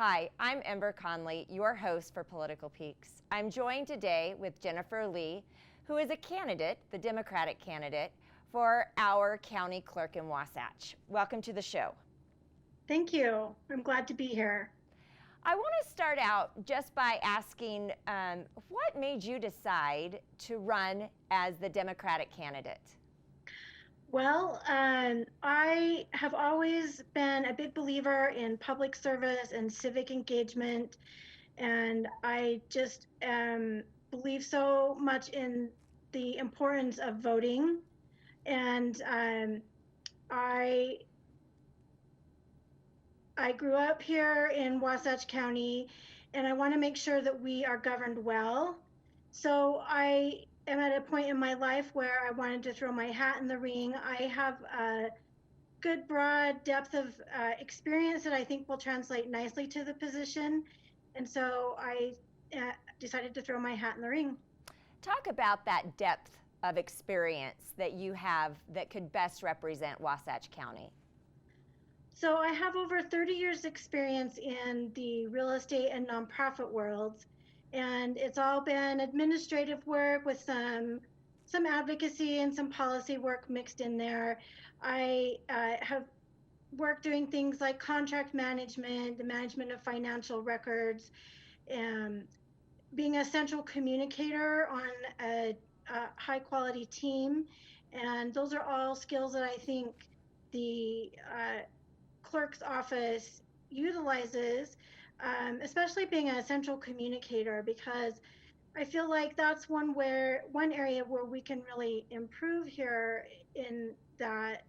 Hi, I'm Ember Conley, your host for Political Peaks. I'm joined today with Jennifer Lee, who is a candidate, the Democratic candidate, for our county clerk in Wasatch. Welcome to the show. Thank you. I'm glad to be here. I want to start out just by asking what made you decide to run as the Democratic candidate? Well, I have always been a big believer in public service and civic engagement, and I just believe so much in the importance of voting. And I I grew up here in Wasatch County, and I want to make sure that we are governed well. So I am at a point in my life where I wanted to throw my hat in the ring. I have a good broad depth of experience that I think will translate nicely to the position. And so I decided to throw my hat in the ring. Talk about that depth of experience that you have that could best represent Wasatch County. So I have over 30 years experience in the real estate and nonprofit worlds, and it's all been administrative work with some advocacy and some policy work mixed in there. I have worked doing things like contract management, the management of financial records, and being a central communicator on a high quality team. And those are all skills that I think the clerk's office utilizes, especially being a central communicator, because I feel like that's one area where we can really improve here in that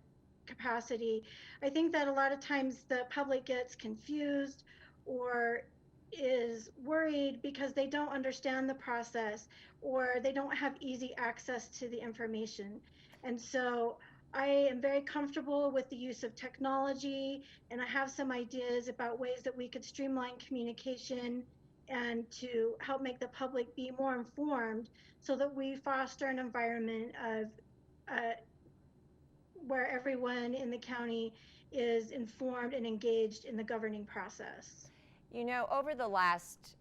capacity. I think that a lot of times the public gets confused or is worried because they don't understand the process or they don't have easy access to the information. And so I am very comfortable with the use of technology, and I have some ideas about ways that we could streamline communication and to help make the public be more informed so that we foster an environment of uh, where everyone in the county is informed and engaged in the governing process. You know, over the last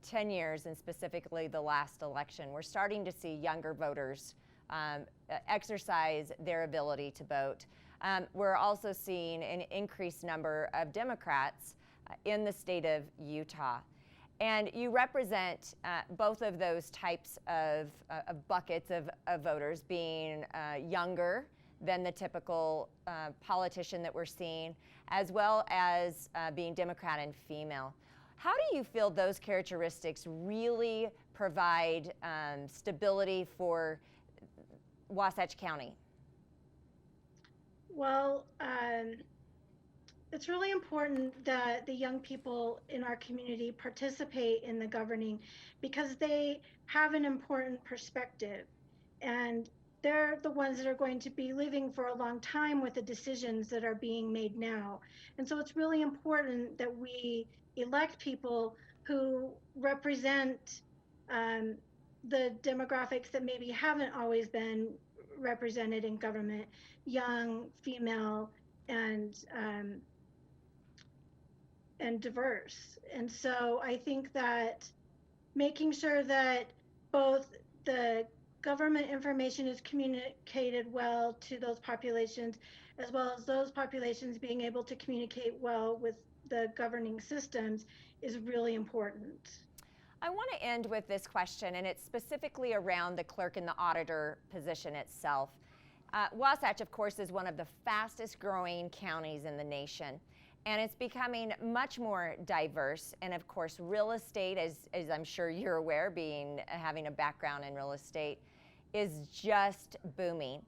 10 years, and specifically the last election, we're starting to see younger voters exercise their ability to vote. We're also seeing an increased number of Democrats in the state of Utah. And you represent both of those types of buckets of voters, being younger than the typical politician that we're seeing, as well as being Democrat and female. How do you feel those characteristics really provide stability for Wasatch County? Well, it's really important that the young people in our community participate in the governing because they have an important perspective, and they're the ones that are going to be living for a long time with the decisions that are being made now. And so it's really important that we elect people who represent um, the demographics that maybe haven't always been represented in government, young, female, and diverse. And so I think that making sure that both the government information is communicated well to those populations, as well as those populations being able to communicate well with the governing systems, is really important. I want to end with this question, and it's specifically around the clerk and the auditor position itself. Wasatch, of course, is one of the fastest growing counties in the nation, and it's becoming much more diverse. And of course, real estate, as I'm sure you're aware, having a background in real estate, is just booming.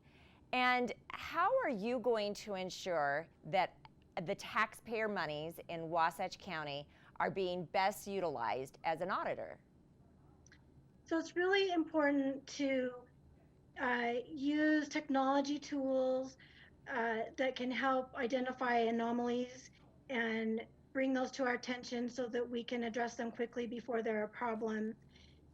And how are you going to ensure that the taxpayer monies in Wasatch County are being best utilized as an auditor? So it's really important to use technology tools that can help identify anomalies and bring those to our attention so that we can address them quickly before they're a problem.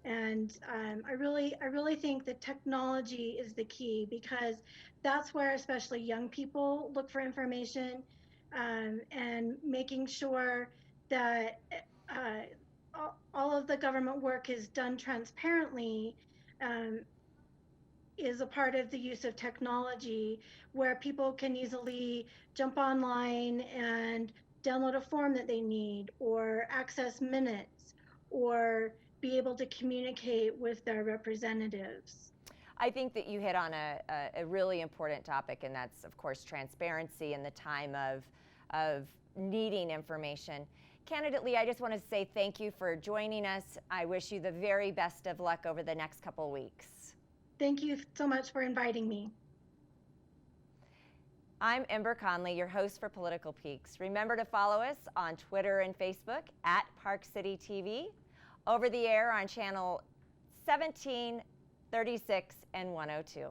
And I really think that technology is the key because that's where especially young people look for information, and making sure that all of the government work is done transparently, um, is a part of the use of technology where people can easily jump online and download a form that they need or access minutes or be able to communicate with their representatives. I think that you hit on a really important topic, and that's, of course, transparency in the time of needing information. Candidate Lee, I just want to say thank you for joining us. I wish you the very best of luck over the next couple weeks. Thank you so much for inviting me. I'm Ember Conley, your host for Political Peaks. Remember to follow us on Twitter and Facebook at Park City TV, over the air on channel 17, 36, and 102.